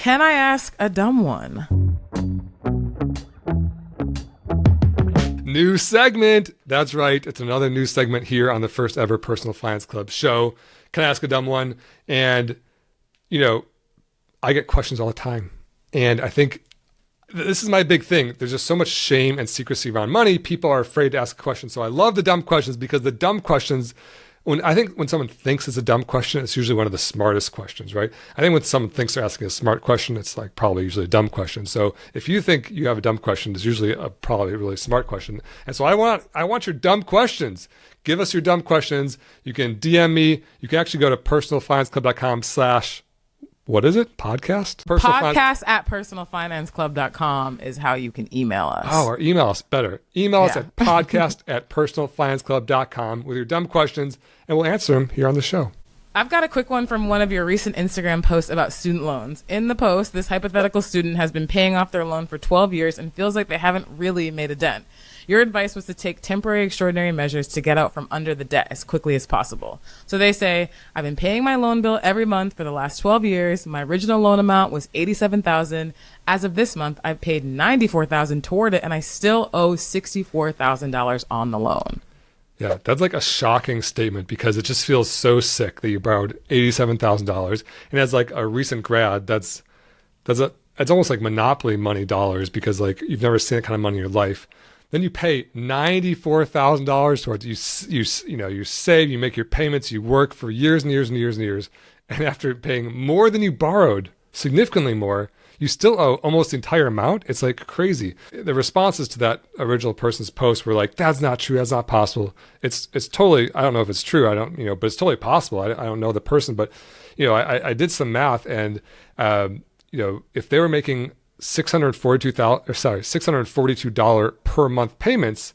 Can I ask a dumb one? New segment. That's right. It's another new segment here on the first ever Personal Finance Club show. Can I ask a dumb one? And, I get questions all the time. And I think this is my big thing. There's just so much shame and secrecy around money. People are afraid to ask questions. So I love the dumb questions because the dumb questions, when someone thinks it's a dumb question, it's usually one of the smartest questions, right? I think when someone thinks they're asking a smart question, it's like probably usually a dumb question. So if you think you have a dumb question, it's usually probably a really smart question. And so I want your dumb questions. Give us your dumb questions. You can DM me. You can actually go to personalfinanceclub.com/ what is it? Podcast? Podcast at personalfinanceclub.com is how you can email us. Oh, or email us better. Email us at podcast at personalfinanceclub.com with your dumb questions, and we'll answer them here on the show. I've got a quick one from one of your recent Instagram posts about student loans. In the post, this hypothetical student has been paying off their loan for 12 years and feels like they haven't really made a dent. Your advice was to take temporary extraordinary measures to get out from under the debt as quickly as possible. So they say, I've been paying my loan bill every month for the last 12 years. My original loan amount was $87,000. As of this month, I've paid $94,000 toward it, and I still owe $64,000 on the loan. Yeah, that's like a shocking statement because it just feels so sick that you borrowed $87,000. And as like a recent grad, it's almost like monopoly money dollars because like you've never seen that kind of money in your life. Then you pay $94,000 towards it. You save, you make your payments, you work for years and years and years and years. And after paying more than you borrowed, significantly more, you still owe almost the entire amount. It's like crazy. The responses to that original person's post were like, that's not true. That's not possible. It's totally, I don't know if it's true. But it's totally possible. I don't know the person, but I did some math and, if they were making $642 per month payments,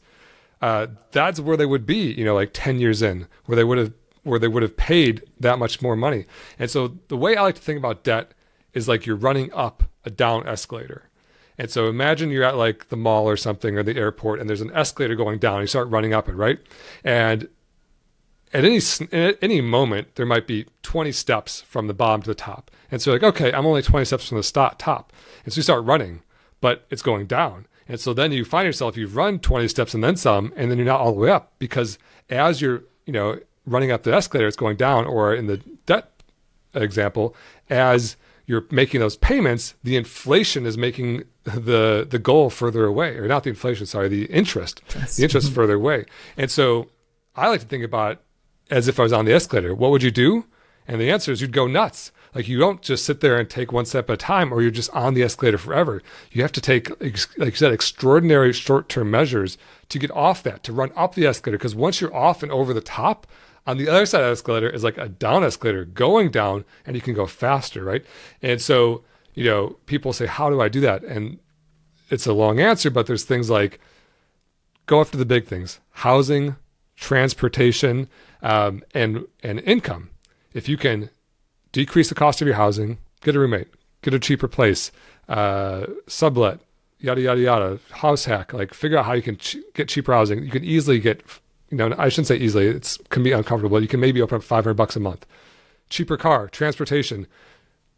that's where they would be, like 10 years in, where they would have paid that much more money. And so the way I like to think about debt is like you're running up a down escalator. And so imagine you're at like the mall or something or the airport and there's an escalator going down. You start running up it, right? And at any moment, there might be 20 steps from the bottom to the top. And so like, okay, I'm only 20 steps from the top. And so you start running, but it's going down. And so then you find yourself, you've run 20 steps and then some, and then you're not all the way up because as you're, running up the escalator, it's going down. Or in the debt example, as you're making those payments, the inflation is making the goal further away, or not the inflation, sorry, the interest. The interest further away. And so I like to think about it as if I was on the escalator. What would you do? And the answer is you'd go nuts. Like you don't just sit there and take one step at a time, or you're just on the escalator forever. You have to take, like you said, extraordinary short-term measures to get off that, to run up the escalator. Because once you're off and over the top, on the other side of the escalator is like a down escalator going down, and you can go faster, right? And so, people say, how do I do that? And it's a long answer, but there's things like go after the big things: housing, transportation, and income. If you can decrease the cost of your housing, get a roommate, get a cheaper place, sublet, yada, yada, yada, house hack, like figure out how you can get cheaper housing. You can easily get, I shouldn't say easily, it can be uncomfortable. You can maybe open up $500 a month. Cheaper car, transportation.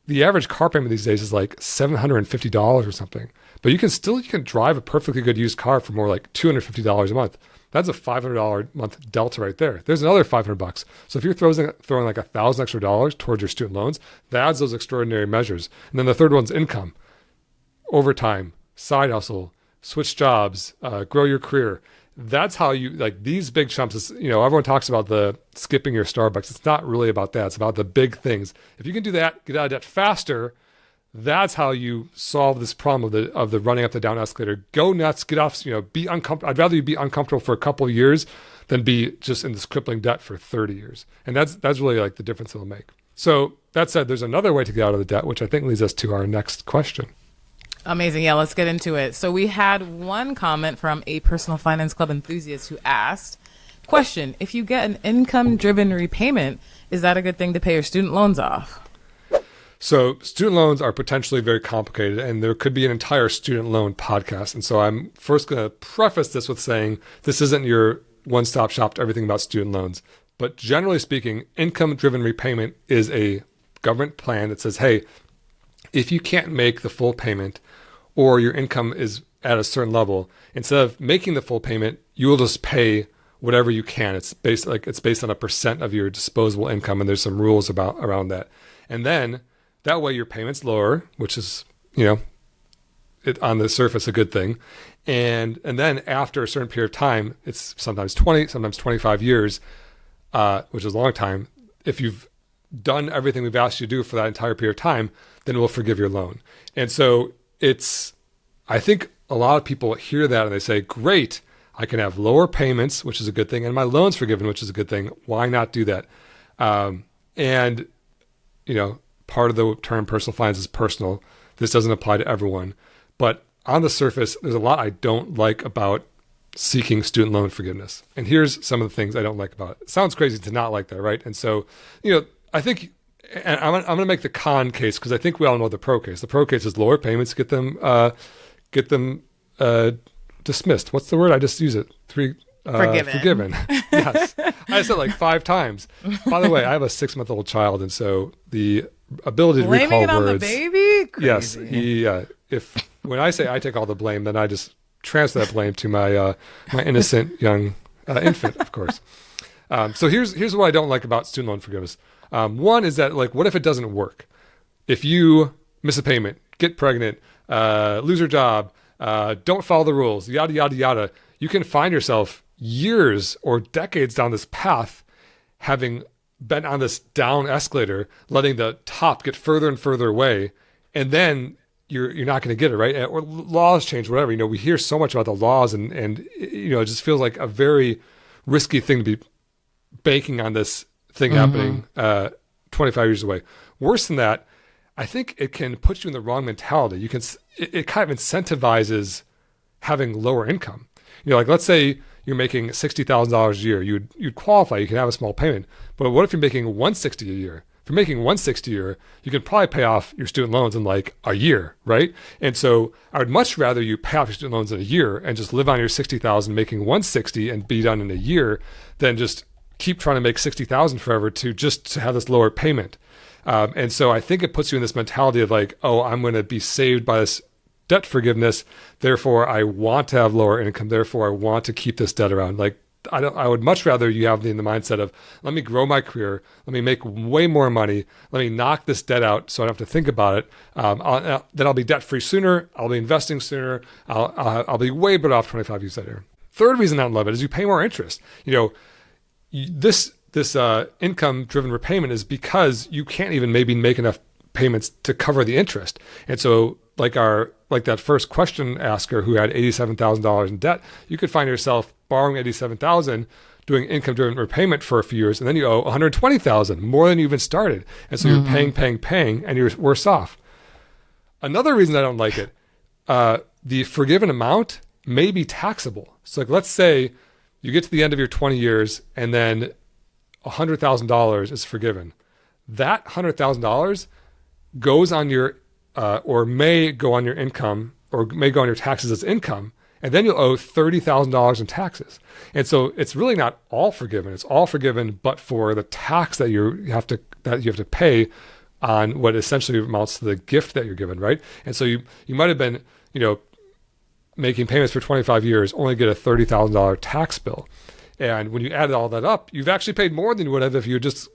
The average car payment these days is like $750 or something. But you can drive a perfectly good used car for more like $250 a month. That's a $500 a month delta right there. There's another $500. So if you're throwing like $1,000 extra towards your student loans, that adds those extraordinary measures. And then the third one's income, overtime, side hustle, switch jobs, grow your career. That's how you, like these big chumps, everyone talks about the skipping your Starbucks. It's not really about that. It's about the big things. If you can do that, get out of debt faster, that's how you solve this problem of the running up the down escalator. Go nuts, get off, be uncomfortable. I'd rather you be uncomfortable for a couple of years than be just in this crippling debt for 30 years. And that's really like the difference it'll make. So that said, there's another way to get out of the debt, which I think leads us to our next question. Amazing. Yeah, let's get into it. So we had one comment from a Personal Finance Club enthusiast who asked, question, if you get an income-driven repayment, is that a good thing to pay your student loans off? So student loans are potentially very complicated, and there could be an entire student loan podcast. And so I'm first going to preface this with saying this isn't your one-stop shop to everything about student loans. But generally speaking, income-driven repayment is a government plan that says, hey, if you can't make the full payment or your income is at a certain level, instead of making the full payment, you will just pay whatever you can. It's based on a percent of your disposable income, and there's some rules around that. And then that way your payment's lower, which is, on the surface a good thing. And then after a certain period of time, it's sometimes 20, sometimes 25 years, which is a long time. If you've done everything we've asked you to do for that entire period of time, then we'll forgive your loan. And so I think a lot of people hear that and they say, great, I can have lower payments, which is a good thing, and my loan's forgiven, which is a good thing. Why not do that? And part of the term personal finance is personal. This doesn't apply to everyone. But on the surface, there's a lot I don't like about seeking student loan forgiveness. And here's some of the things I don't like about it. It sounds crazy to not like that, right? And so, I think, and I'm going to make the con case because I think we all know the pro case. The pro case is lower payments, get them dismissed. What's the word? I just use it. Forgiven. Yes. I said like 5 times. By the way, I have a 6-month-old child, and so the ability to Blaming recall it on words. The baby? Crazy. Yes. When I say I take all the blame, then I just transfer that blame to my innocent young infant, of course. So here's what I don't like about student loan forgiveness. One is that, like, what if it doesn't work? If you miss a payment, get pregnant, lose your job, don't follow the rules, yada, yada, yada, you can find yourself years or decades down this path, having been on this down escalator, letting the top get further and further away, and then you're not going to get it, right? Or laws change, whatever. We hear so much about the laws, and it just feels like a very risky thing to be banking on this thing happening 25 years away. Worse than that, I think it can put you in the wrong mentality. It kind of incentivizes having lower income. Like, let's say you're making $60,000 a year, you'd qualify, you can have a small payment. But what if you're making $160 a year? If you're making $160 a year, you can probably pay off your student loans in like a year, right? And so I would much rather you pay off your student loans in a year and just live on your $60,000, making $160 and be done in a year, than just keep trying to make $60,000 forever to have this lower payment. And so I think it puts you in this mentality of like, oh, I'm going to be saved by this debt forgiveness. Therefore, I want to have lower income. Therefore, I want to keep this debt around. Like, I would much rather you have the mindset of, let me grow my career. Let me make way more money. Let me knock this debt out so I don't have to think about it. Then I'll be debt free sooner. I'll be investing sooner. I'll be way better off 25 years later. Third reason I don't love it is you pay more interest. This income driven repayment is because you can't even maybe make enough payments to cover the interest. And so like that first question asker who had $87,000 in debt, you could find yourself borrowing $87,000, doing income driven repayment for a few years, and then you owe $120,000, more than you even started. And so you're paying, and you're worse off. Another reason I don't like it, the forgiven amount may be taxable. So like, let's say you get to the end of your 20 years and then $100,000 is forgiven. That $100,000 goes on your, or may go on your income, or may go on your taxes as income, and then you'll owe $30,000 in taxes. And so it's really not all forgiven. It's all forgiven, but for the tax that you have to pay on what essentially amounts to the gift that you're given, right? And so you might have been, making payments for 25 years, only get a $30,000 tax bill. And when you add all that up, you've actually paid more than you would have if you just,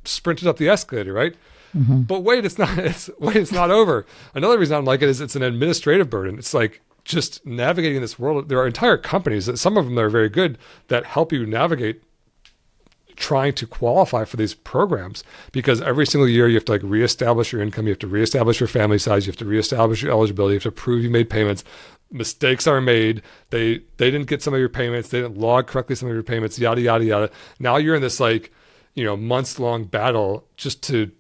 sprinted up the escalator, right? But wait, it's not over. Another reason I don't like it is it's an administrative burden. It's like just navigating this world. There are entire companies, some of them are very good, that help you navigate trying to qualify for these programs, because every single year you have to like reestablish your income, you have to reestablish your family size, you have to reestablish your eligibility, you have to prove you made payments. Mistakes are made. They didn't get some of your payments, they didn't log correctly some of your payments, yada yada yada. Now you're in this months long battle just to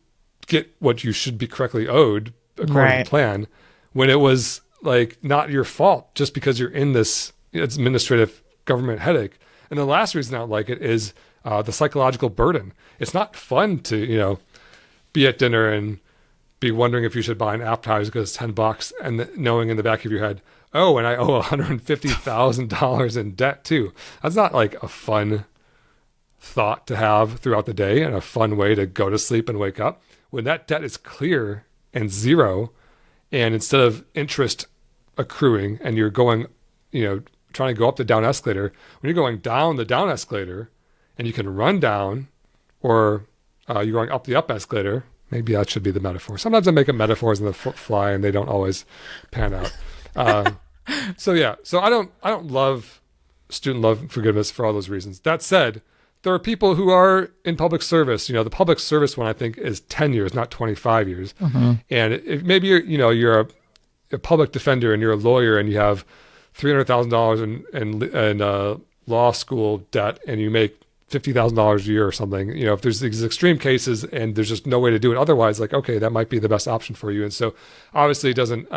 get what you should be correctly owed according to plan, when it was like not your fault, just because you're in this administrative government headache. And the last reason I don't like it is the psychological burden. It's not fun to, be at dinner and be wondering if you should buy an appetizer because it's $10, and knowing in the back of your head, oh, and I owe $150,000 in debt too. That's not like a fun thought to have throughout the day and a fun way to go to sleep and wake up. When that debt is clear and 0, and instead of interest accruing and you're going, trying to go up the down escalator, when you're going down the down escalator and you can run down, or you're going up the up escalator, maybe that should be the metaphor. Sometimes I make up metaphors in the fly and they don't always pan out. So I don't love student loan forgiveness for all those reasons. That said, there are people who are in public service. The public service one I think is 10 years, not 25 years. Mm-hmm. And if maybe you're a public defender and you're a lawyer and you have $300,000 in law school debt and you make $50,000 a year or something, if there's these extreme cases and there's just no way to do it otherwise, like, okay, that might be the best option for you. And so obviously it doesn't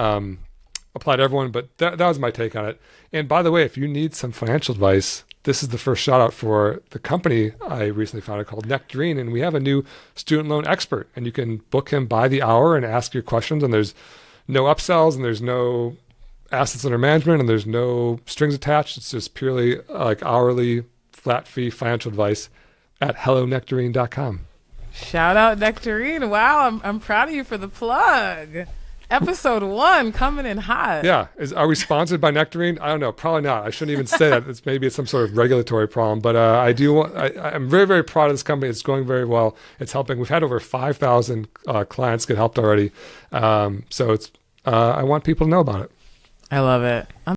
apply to everyone, but that was my take on it. And by the way, if you need some financial advice, this is the first shout out for the company I recently founded called Nectarine. And we have a new student loan expert, and you can book him by the hour and ask your questions. And there's no upsells and there's no assets under management and there's no strings attached. It's just purely like hourly flat fee financial advice at hellonectarine.com. Shout out Nectarine. Wow. I'm proud of you for the plug. Episode 1 coming in hot. Yeah. Are we sponsored by Nectarine? I don't know. Probably not. I shouldn't even say that. Maybe it's some sort of regulatory problem. But I'm very, very proud of this company. It's going very well. It's helping. We've had over 5,000 clients get helped already. So I want people to know about it. I love it.